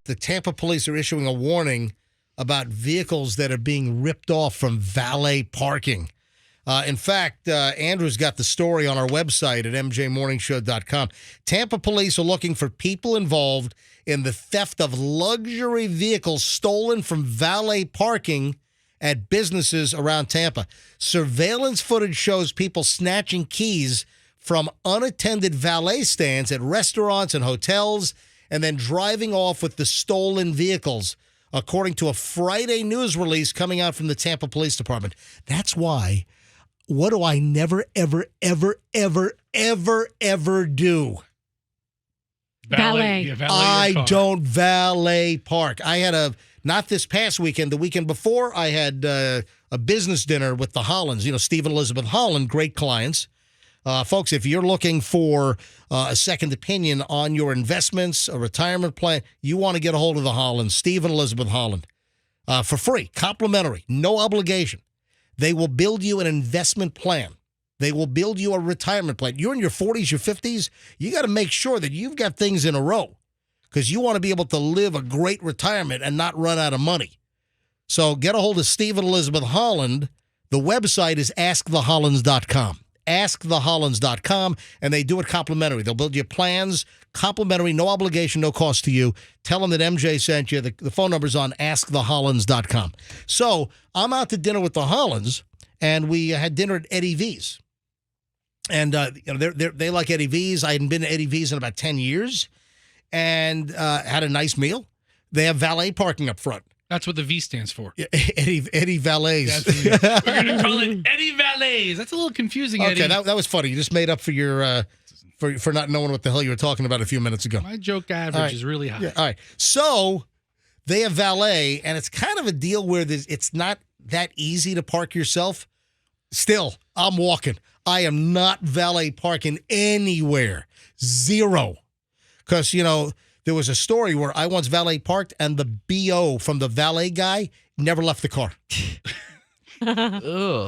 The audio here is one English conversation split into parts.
the Tampa police are issuing a warning about vehicles that are being ripped off from valet parking. In fact, Andrew's got the story on our website at mjmorningshow.com. Tampa police are looking for people involved in the theft of luxury vehicles stolen from valet parking at businesses around Tampa. Surveillance footage shows people snatching keys from unattended valet stands at restaurants and hotels and then driving off with the stolen vehicles, according to a Friday news release coming out from the Tampa Police Department. That's why, what do I never, ever, ever, ever, ever, ever do? Valet. Yeah, valet I don't valet park. I had not this past weekend, the weekend before, I had a business dinner with the Hollands. You know, Steve and Elizabeth Holland, great clients. Folks, if you're looking for a second opinion on your investments, a retirement plan, you want to get a hold of the Hollands, Steve and Elizabeth Holland, for free, complimentary, no obligation. They will build you an investment plan. They will build you a retirement plan. You're in your 40s, your 50s. You got to make sure that you've got things in a row because you want to be able to live a great retirement and not run out of money. So get a hold of Steve and Elizabeth Holland. The website is askthehollands.com. askthehollands.com, and they do it complimentary. They'll build you plans, complimentary, no obligation, no cost to you. Tell them that MJ sent you. The phone number's on askthehollands.com. So I'm out to dinner with the Hollands, and we had dinner at Eddie V's. And they like Eddie V's. I hadn't been to Eddie V's in about 10 years, and had a nice meal. They have valet parking up front. That's what the V stands for. Yeah, Eddie Valets. We're going to call it Eddie Valets. That's a little confusing, Eddie. Okay, that was funny. You just made up for your for not knowing what the hell you were talking about a few minutes ago. My joke average is really high. Yeah, all right. So they have valet, and it's kind of a deal where it's not that easy to park yourself. Still, I'm walking. I am not valet parking anywhere. Zero. Because, there was a story where I once valet parked, and the BO from the valet guy never left the car. All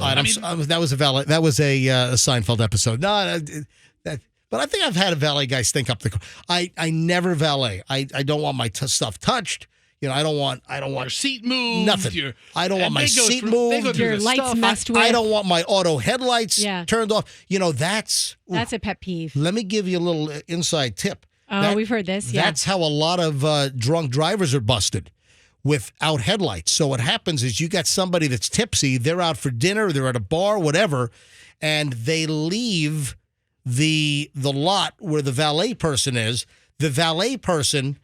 right, that was a valet. That was a Seinfeld episode. But I think I've had a valet guy stink up the car. I never valet. I don't want my stuff touched. I don't want your seat moved. Nothing. I don't want my seat moved. Your lights messed with. I don't want my auto headlights turned off. That's a pet peeve. Let me give you a little inside tip. Oh, we've heard this. Yeah. That's how a lot of drunk drivers are busted, without headlights. So what happens is you got somebody that's tipsy. They're out for dinner. They're at a bar, whatever, and they leave the lot where the valet person is. The valet person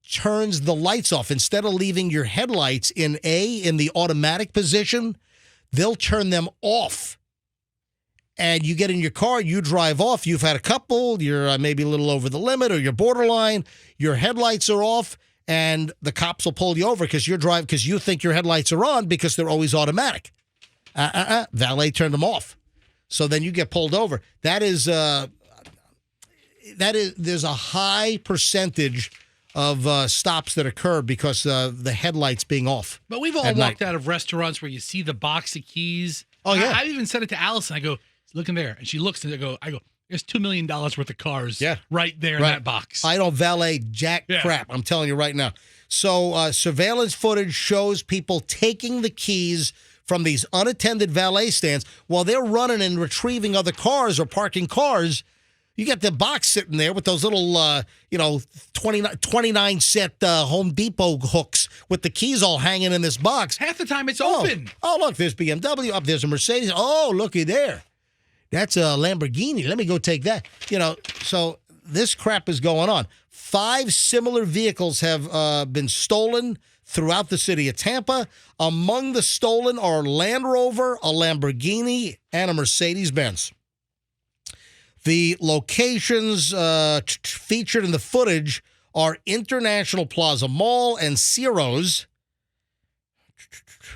turns the lights off. Instead of leaving your headlights in the automatic position, they'll turn them off. And you get in your car, you drive off, you've had a couple, you're maybe a little over the limit or you're borderline, your headlights are off, and the cops will pull you over because you think your headlights are on because they're always automatic. Valet turned them off. So then you get pulled over. There's a high percentage of stops that occur because the headlights being off. But we've all walked out of restaurants where you see the box of keys. Oh, yeah. I even said it to Allison. I go, look in there. And she looks and I go, there's $2 million worth of cars right there in that box. I don't valet crap. I'm telling you right now. So surveillance footage shows people taking the keys from these unattended valet stands while they're running and retrieving other cars or parking cars. You got the box sitting there with those little, 29 set Home Depot hooks with the keys all hanging in this box. Half the time it's open. Oh, look, there's BMW. Up there's a Mercedes. Oh, looky there. That's a Lamborghini. Let me go take that. So this crap is going on. 5 similar vehicles have been stolen throughout the city of Tampa. Among the stolen are a Land Rover, a Lamborghini, and a Mercedes-Benz. The locations featured in the footage are International Plaza Mall and Ciro's.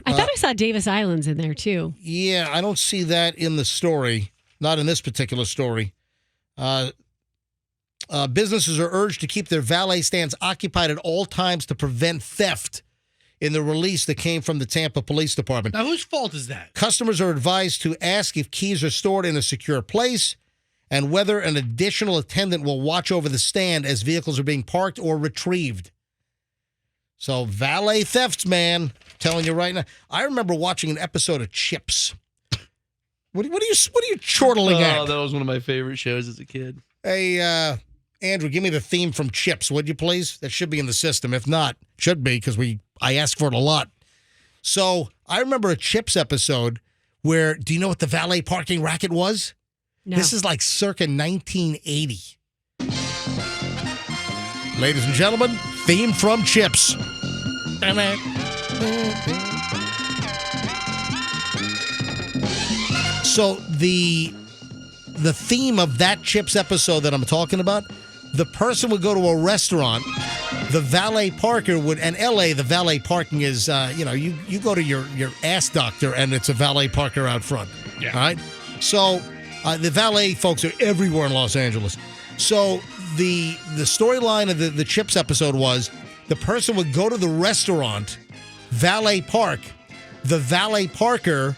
I thought I saw Davis Islands in there, too. Yeah, I don't see that in the story. Not in this particular story. Businesses are urged to keep their valet stands occupied at all times to prevent theft in the release that came from the Tampa Police Department. Now, whose fault is that? Customers are advised to ask if keys are stored in a secure place and whether an additional attendant will watch over the stand as vehicles are being parked or retrieved. So valet thefts, man. Telling you right now. I remember watching an episode of Chips. What are you chortling at? Oh, that was one of my favorite shows as a kid. Hey, Andrew, give me the theme from Chips, would you please? That should be in the system. If not, should be because I ask for it a lot. So I remember a Chips episode where, do you know what the valet parking racket was? No. This is like circa 1980. Ladies and gentlemen, theme from Chips. So the theme of that Chips episode that I'm talking about, the person would go to a restaurant, the valet parker would, and LA, the valet parking is, you go to your ass doctor and it's a valet parker out front. Yeah. All right? So the valet folks are everywhere in Los Angeles. So the storyline of the Chips episode was the person would go to the restaurant, valet park, the valet parker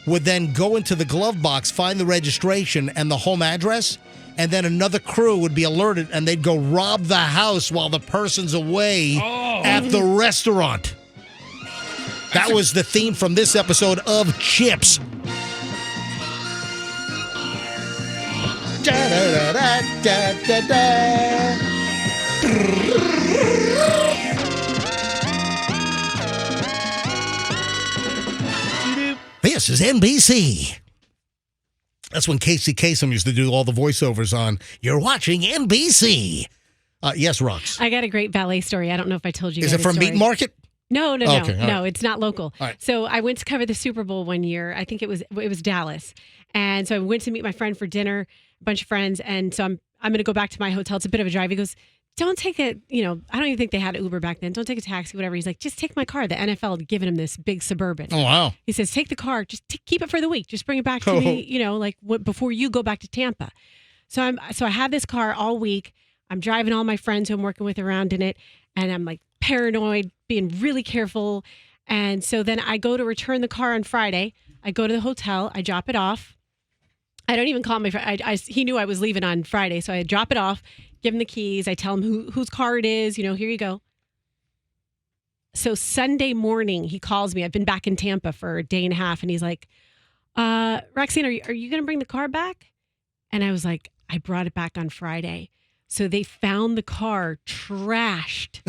would then go into the glove box, find the registration and the home address, and then another crew would be alerted and they'd go rob the house while the person's away at the restaurant. That was the theme from this episode of Chips. This is NBC. That's when Casey Kasem used to do all the voiceovers on You're Watching NBC. Yes, Rox. I got a great valet story. I don't know if I told you. Is it from Meat Market? No. Okay, no, right. it's not local. Right. So I went to cover the Super Bowl one year. I think it was Dallas. And so I went to meet my friend for dinner, a bunch of friends. And so I'm going to go back to my hotel. It's a bit of a drive. He goes, don't take I don't even think they had Uber back then. Don't take a taxi, whatever. He's like, just take my car. The NFL had given him this big Suburban. Oh, wow. He says, take the car. Just keep it for the week. Just bring it back to me, before you go back to Tampa. So I have this car all week. I'm driving all my friends who I'm working with around in it. And I'm like paranoid, being really careful. And so then I go to return the car on Friday. I go to the hotel. I drop it off. I don't even call my friend. He knew I was leaving on Friday. So I drop it off, give him the keys. I tell him whose car it is. Here you go. So Sunday morning, he calls me. I've been back in Tampa for a day and a half. And he's like, Roxanne, are you going to bring the car back? And I was like, I brought it back on Friday. So they found the car trashed,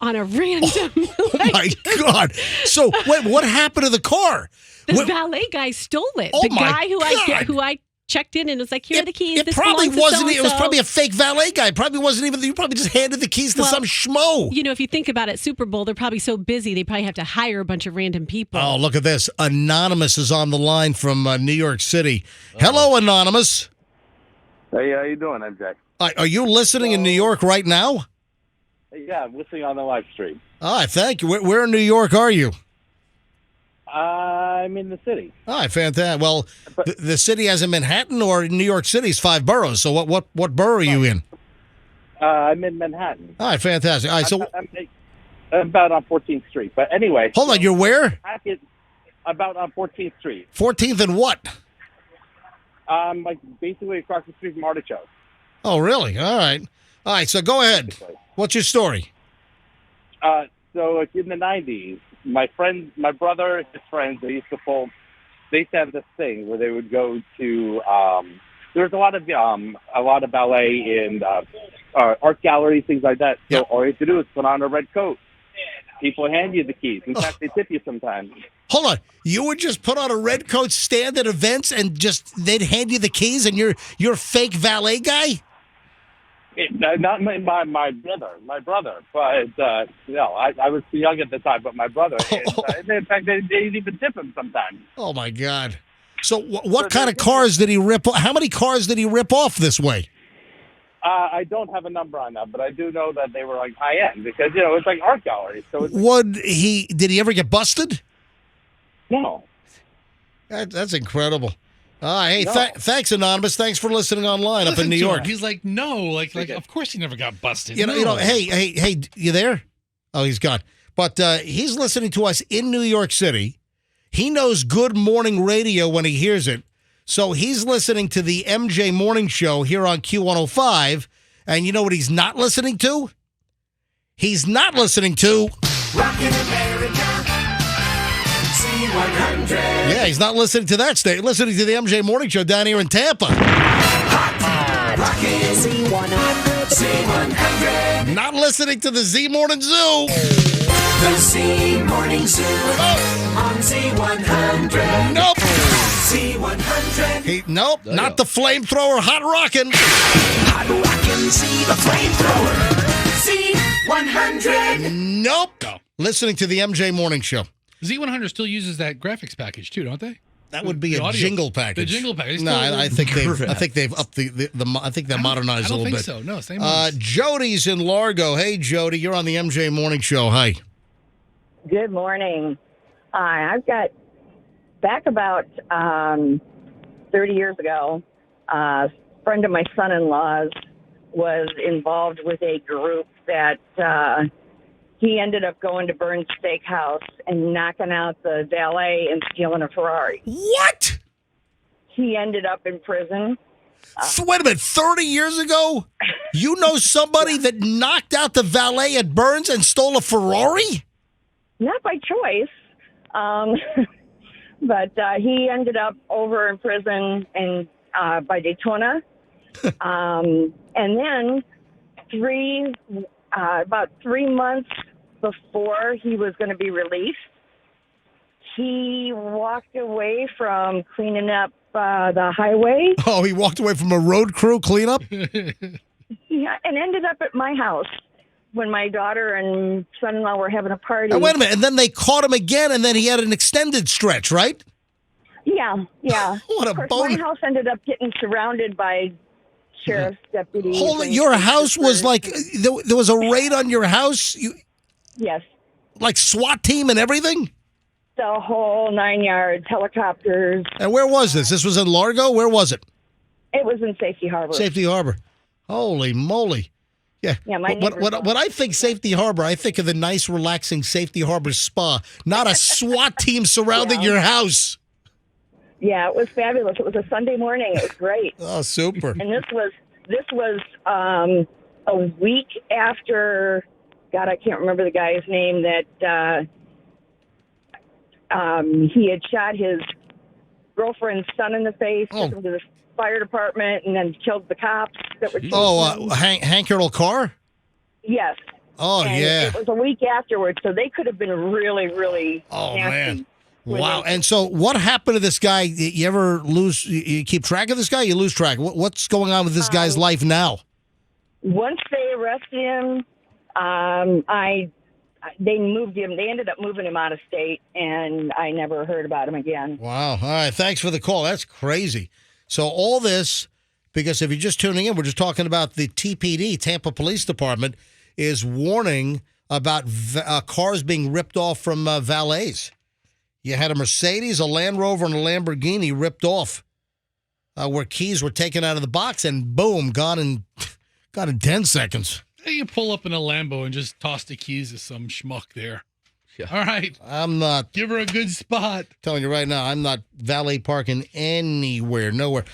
on a random. Oh my God! So wait, what happened to the car? The valet guy stole it. Oh the my guy God. who I checked in and was like, "Here are the keys." It probably belongs to wasn't. so-and-so. It was probably a fake valet guy. It probably wasn't even. You probably just handed the keys to some schmo. If you think about it, Super Bowl, they're probably so busy they probably have to hire a bunch of random people. Oh, look at this! Anonymous is on the line from New York City. Hello, Anonymous. Hey, how you doing, MJ? Are you listening in New York right now? Yeah, I'm listening on the live stream. All right, thank you. Where in New York are you? I'm in the city. All right, fantastic. Well, the city has a Manhattan, or New York City's 5 boroughs. So what borough are you in? I'm in Manhattan. All right, fantastic. All right, so I'm about on 14th Street. But anyway. Hold on, you're where? About on 14th Street. 14th and what? Like basically across the street from Artichoke. Oh, really? All right, so go ahead. What's your story? So like in the 90s, my brother, his friends, they used to have this thing where they would go to, there was a lot of ballet and art galleries, things like that. So all you have to do is put on a red coat. People hand you the keys. In fact, they tip you sometimes. Hold on. You would just put on a red coat, stand at events, and they'd hand you the keys, and you're a fake valet guy? Not my brother. But I was too young at the time. But my brother. In fact, they even tip him sometimes. Oh my God! So what kind of cars did he rip? How many cars did he rip off this way? I don't have a number on that, but I do know that they were like high end because it's like art galleries. So did he ever get busted? No. That's incredible. Hey, thanks, Anonymous. Thanks for listening online up in New York. He's like, no, of course he never got busted. Hey, you there? Oh, he's gone. But he's listening to us in New York City. He knows Good Morning Radio when he hears it. So he's listening to the MJ Morning Show here on Q105. And you know what he's not listening to? He's not listening to Rockin' America. C100. Yeah, he's not listening to that state. Listening to the MJ Morning Show down here in Tampa. Rockin' C100. C100. Not listening to the Z Morning Zoo. The Z Morning Zoo on Z100. Nope. C100. Nope. Not the flamethrower. Hot rockin'. Hot rockin', see the flamethrower. Z100. Nope. No. Listening to the MJ Morning Show. Z100 still uses that graphics package too, don't they? That would be The a audio- jingle package. The jingle package. No, I think they've upped the I think they're modernized a little bit. I don't think so. No, same ones. Jody's in Largo. Hey, Jody, you're on the MJ Morning Show. Hi. Good morning. I've got back about 30 years ago, a friend of my son-in-law's was involved with a group that he ended up going to Burns Steakhouse and knocking out the valet and stealing a Ferrari. What? He ended up in prison. So wait a minute, 30 years ago? You know somebody that knocked out the valet at Burns and stole a Ferrari? Not by choice, but he ended up over in prison and by Daytona. And then about 3 months before he was going to be released, he walked away from cleaning up the highway. Oh, he walked away from a road crew cleanup? Yeah, and ended up at my house when my daughter and son-in-law were having a party. Now, wait a minute, and then they caught him again, and then he had an extended stretch, right? Yeah. What a Of course, bonus. my house ended up getting surrounded by sheriff's deputies. Hold it, and your house was troopers. like, there was a raid on your house? Yes. Like SWAT team and everything? The whole 9 yards, helicopters. And where was this? This was in Largo? Where was it? It was in Safety Harbor. Safety Harbor. Holy moly. Yeah. Yeah, my When I think Safety Harbor, I think of the nice, relaxing Safety Harbor spa, not a SWAT team surrounding your house. Yeah, it was fabulous. It was a Sunday morning. It was great. Oh, super. And this was a week after, God, I can't remember the guy's name, that he had shot his girlfriend's son in the face, took him to the fire department, and then killed the cops that were chasing him. Hank Earl Carr? Yes. Oh, And yeah. it was a week afterwards, so they could have been really, really Oh, nasty. man. Wow. And so what happened to this guy? You ever lose, you keep track of this guy? You lose track. What's going on with this guy's life now? Once they arrested him, they moved him. They ended up moving him out of state, and I never heard about him again. Wow. All right. Thanks for the call. That's crazy. So all this, because if you're just tuning in, we're just talking about the TPD, Tampa Police Department, is warning about cars being ripped off from valets. You had a Mercedes, a Land Rover, and a Lamborghini ripped off where keys were taken out of the box and boom, gone in 10 seconds. You pull up in a Lambo and just toss the keys to some schmuck there. Yeah. All right. I'm not. Give her a good spot. Telling you right now, I'm not valet parking anywhere, nowhere.